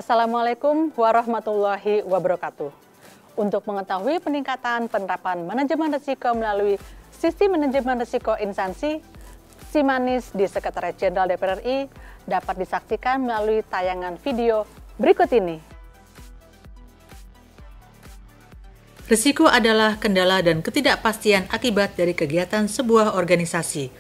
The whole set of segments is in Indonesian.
Assalamualaikum warahmatullahi wabarakatuh. Untuk mengetahui peningkatan penerapan manajemen risiko melalui Sistem Manajemen Risiko Instansi SIMANIS di Sekretariat Jenderal DPR RI dapat disaksikan melalui tayangan video berikut ini. Risiko adalah kendala dan ketidakpastian akibat dari kegiatan sebuah organisasi.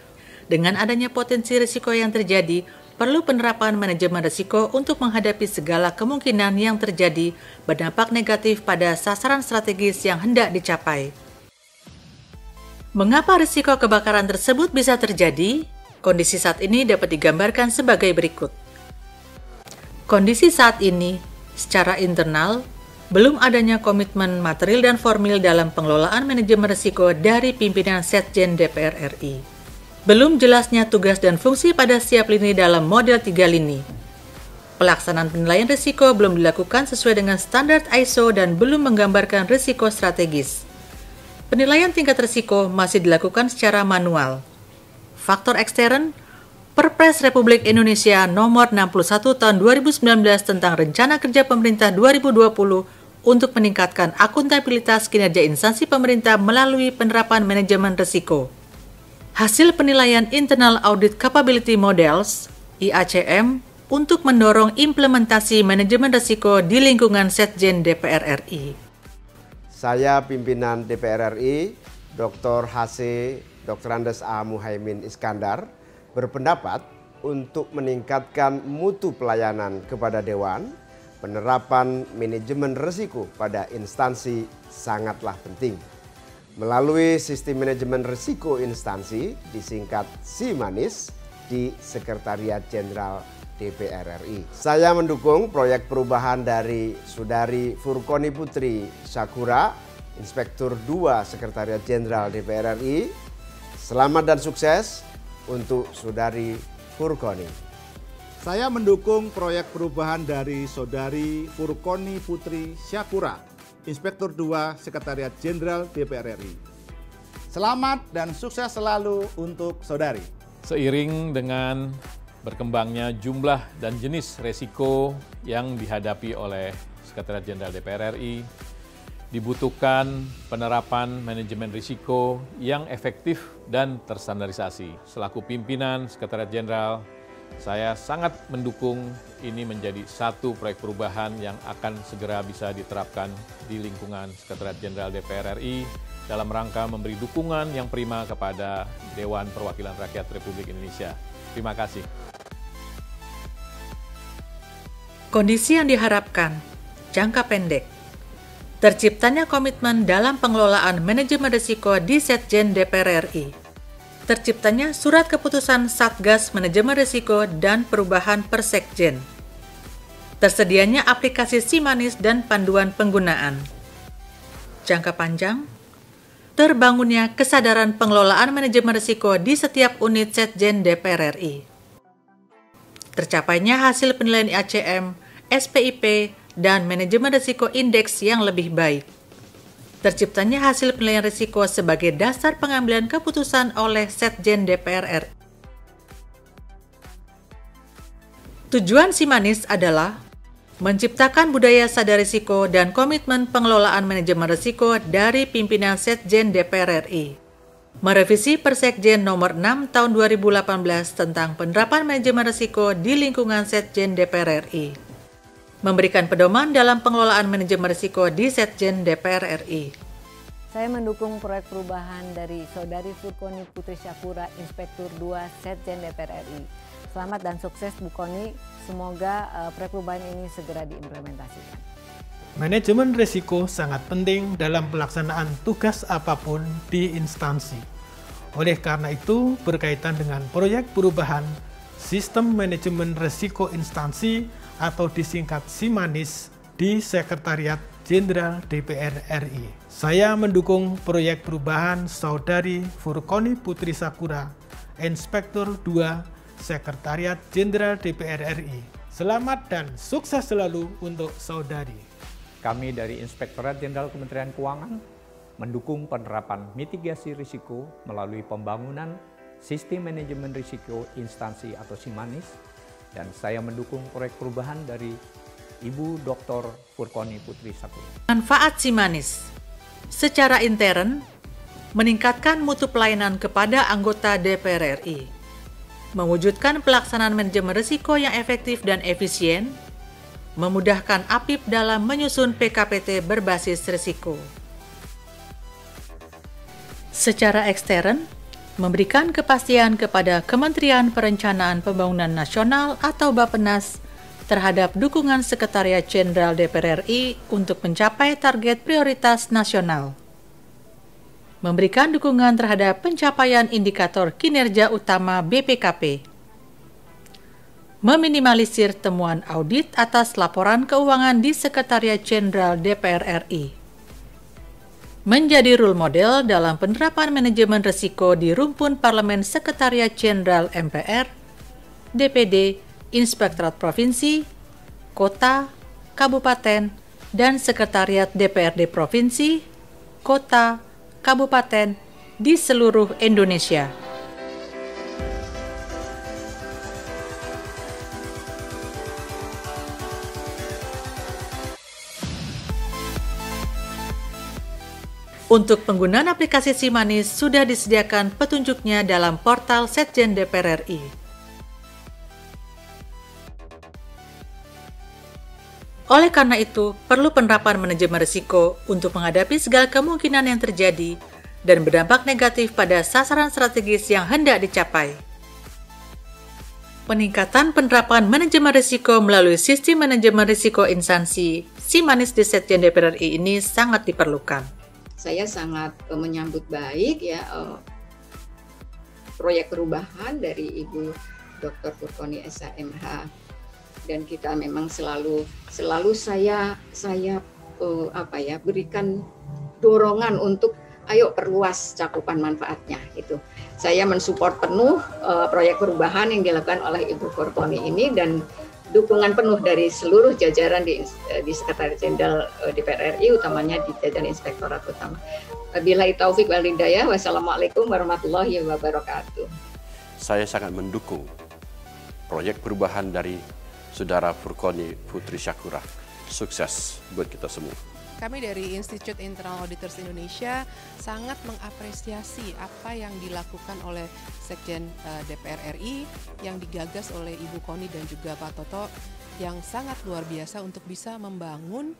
Dengan adanya potensi risiko yang terjadi, perlu penerapan manajemen risiko untuk menghadapi segala kemungkinan yang terjadi berdampak negatif pada sasaran strategis yang hendak dicapai. Mengapa risiko kebakaran tersebut bisa terjadi? Kondisi saat ini dapat digambarkan sebagai berikut. Kondisi saat ini, secara internal, belum adanya komitmen material dan formil dalam pengelolaan manajemen risiko dari pimpinan Setjen DPR RI. Belum jelasnya tugas dan fungsi pada setiap lini dalam model 3 lini. Pelaksanaan penilaian risiko belum dilakukan sesuai dengan standar ISO dan belum menggambarkan risiko strategis. Penilaian tingkat risiko masih dilakukan secara manual. Faktor ekstern, Perpres Republik Indonesia Nomor 61 Tahun 2019 tentang Rencana Kerja Pemerintah 2020 untuk meningkatkan akuntabilitas kinerja instansi pemerintah melalui penerapan manajemen risiko. Hasil penilaian Internal Audit Capability Models (IACM) untuk mendorong implementasi manajemen risiko di lingkungan Setjen DPR RI. Saya pimpinan DPR RI, Dr. HC Dr. Andes A. Muhaimin Iskandar, berpendapat untuk meningkatkan mutu pelayanan kepada Dewan, penerapan manajemen risiko pada instansi sangatlah penting. Melalui Sistem Manajemen Risiko Instansi, disingkat SIMANIS, di Sekretariat Jenderal DPR RI. Saya mendukung proyek perubahan dari Saudari Furkoni Putri Sakura, Inspektur 2 Sekretariat Jenderal DPR RI. Selamat dan sukses untuk Saudari Furkoni. Saya mendukung proyek perubahan dari Saudari Furkoni Putri Sakura, Inspektur 2 Sekretariat Jenderal DPR RI. Selamat dan sukses selalu untuk Saudari. Seiring dengan berkembangnya jumlah dan jenis resiko yang dihadapi oleh Sekretariat Jenderal DPR RI, dibutuhkan penerapan manajemen risiko yang efektif dan terstandarisasi. Selaku pimpinan Sekretariat Jenderal, saya sangat mendukung ini menjadi satu proyek perubahan yang akan segera bisa diterapkan di lingkungan Sekretariat Jenderal DPR RI dalam rangka memberi dukungan yang prima kepada Dewan Perwakilan Rakyat Republik Indonesia. Terima kasih. Kondisi yang diharapkan, jangka pendek. Terciptanya komitmen dalam pengelolaan manajemen risiko di Setjen DPR RI. Terciptanya Surat Keputusan Satgas Manajemen Risiko dan Perubahan Persekjen. Tersedianya aplikasi SIMANIS dan panduan penggunaan. Jangka panjang, terbangunnya kesadaran pengelolaan manajemen risiko di setiap unit Setjen DPR RI. Tercapainya hasil penilaian IACM, SPIP, dan manajemen risiko indeks yang lebih baik. Terciptanya hasil penilaian risiko sebagai dasar pengambilan keputusan oleh Setjen DPR RI. Tujuan SIMANIS adalah menciptakan budaya sadar risiko dan komitmen pengelolaan manajemen risiko dari pimpinan Setjen DPR RI. Merevisi Persekjen Nomor 6 Tahun 2018 tentang penerapan manajemen risiko di lingkungan Setjen DPR RI. Memberikan pedoman dalam pengelolaan manajemen risiko di Setjen DPR RI. Saya mendukung proyek perubahan dari Saudari Furkoni Putri Sakura, Inspektur 2 Setjen DPR RI. Selamat dan sukses Bu Koni, semoga proyek perubahan ini segera diimplementasikan. Manajemen risiko sangat penting dalam pelaksanaan tugas apapun di instansi. Oleh karena itu, berkaitan dengan proyek perubahan Sistem Manajemen Risiko Instansi atau disingkat SIMANIS di Sekretariat Jenderal DPR RI. Saya mendukung proyek perubahan Saudari Furkoni Putri Sakura, Inspektur 2 Sekretariat Jenderal DPR RI. Selamat dan sukses selalu untuk Saudari. Kami dari Inspektorat Jenderal Kementerian Keuangan mendukung penerapan mitigasi risiko melalui pembangunan Sistem Manajemen Risiko Instansi atau SIMANIS, dan saya mendukung proyek perubahan dari Ibu Dr. Furkoni Putri Sakura. Manfaat SIMANIS secara intern meningkatkan mutu pelayanan kepada anggota DPR RI, mewujudkan pelaksanaan manajemen risiko yang efektif dan efisien, memudahkan APIP dalam menyusun PKPT berbasis risiko. Secara ekstern, memberikan kepastian kepada Kementerian Perencanaan Pembangunan Nasional atau Bappenas terhadap dukungan Sekretariat Jenderal DPR RI untuk mencapai target prioritas nasional. Memberikan dukungan terhadap pencapaian indikator kinerja utama BPKP. Meminimalisir temuan audit atas laporan keuangan di Sekretariat Jenderal DPR RI. Menjadi role model dalam penerapan manajemen risiko di rumpun Parlemen Sekretariat Jenderal MPR, DPD, Inspektorat Provinsi, Kota, Kabupaten, dan Sekretariat DPRD Provinsi, Kota, Kabupaten di seluruh Indonesia. Untuk penggunaan aplikasi SIMANIS sudah disediakan petunjuknya dalam portal Setjen DPR RI. Oleh karena itu, perlu penerapan manajemen risiko untuk menghadapi segala kemungkinan yang terjadi dan berdampak negatif pada sasaran strategis yang hendak dicapai. Peningkatan penerapan manajemen risiko melalui sistem manajemen risiko instansi SIMANIS di Setjen DPR RI ini sangat diperlukan. Saya sangat menyambut baik ya proyek perubahan dari Ibu Dr. Furkoni SHMH. Dan kita memang selalu saya berikan dorongan untuk ayo perluas cakupan manfaatnya itu. Saya mensupport penuh proyek perubahan yang dilakukan oleh Ibu Furkoni ini dan dukungan penuh dari seluruh jajaran di Sekretariat Jenderal DPR RI, utamanya di jajaran Inspektorat Utama. Wabillahi taufik wal hidayah. Wassalamualaikum warahmatullahi wabarakatuh. Saya sangat mendukung proyek perubahan dari Saudara Furkoni Putri Sakura. Sukses buat kita semua. Kami dari Institute Internal Auditors Indonesia sangat mengapresiasi apa yang dilakukan oleh Sekjen DPR RI yang digagas oleh Ibu Koni dan juga Pak Toto yang sangat luar biasa untuk bisa membangun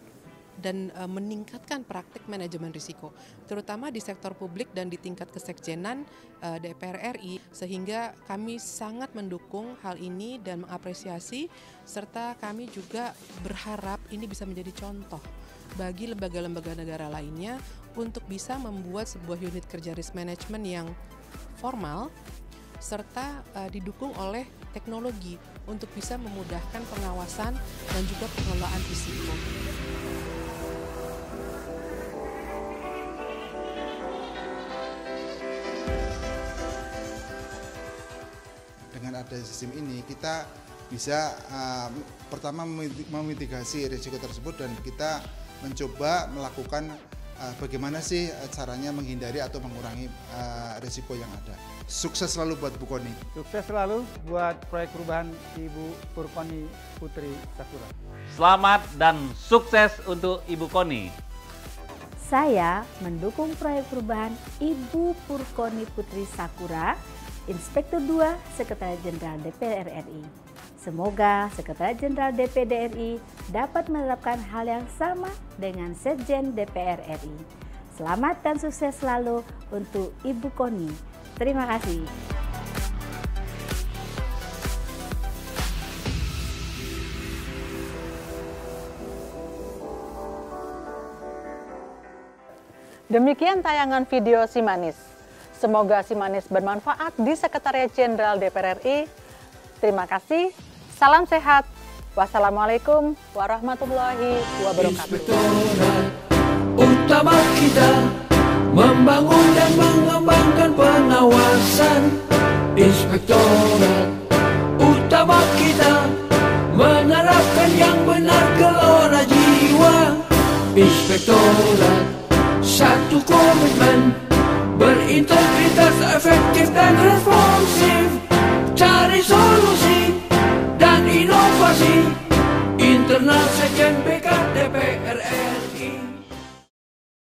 dan meningkatkan praktik manajemen risiko, terutama di sektor publik dan di tingkat kesekjenan DPR RI, sehingga kami sangat mendukung hal ini dan mengapresiasi, serta kami juga berharap ini bisa menjadi contoh bagi lembaga-lembaga negara lainnya untuk bisa membuat sebuah unit kerja risk management yang formal, serta didukung oleh teknologi untuk bisa memudahkan pengawasan dan juga pengelolaan risiko. Dengan ada sistem ini kita bisa pertama memitigasi risiko tersebut dan kita mencoba melakukan bagaimana sih caranya menghindari atau mengurangi risiko yang ada. Sukses selalu buat Bu Koni. Sukses selalu buat proyek perubahan Ibu Furkoni Putri Sakura. Selamat dan sukses untuk Ibu Koni. Saya mendukung proyek perubahan Ibu Furkoni Putri Sakura, Inspektur 2 Sekretariat Jenderal DPR RI. Semoga Sekretariat Jenderal DPD RI dapat menerapkan hal yang sama dengan Setjen DPR RI. Selamat dan sukses selalu untuk Ibu Koni. Terima kasih. Demikian tayangan video SIMANIS. Semoga SIMANIS bermanfaat di Sekretariat Jenderal DPR RI. Terima kasih. Salam sehat. Wassalamualaikum warahmatullahi wabarakatuh. Inspektorat utama kita membangun dan mengembangkan pengawasan. Inspektorat utama kita menerapkan yang benar gelora jiwa. Inspektorat satu komitmen, berintegritas, efektif dan responsif, cari solusi dan inovasi internal. UNBK DPR RI.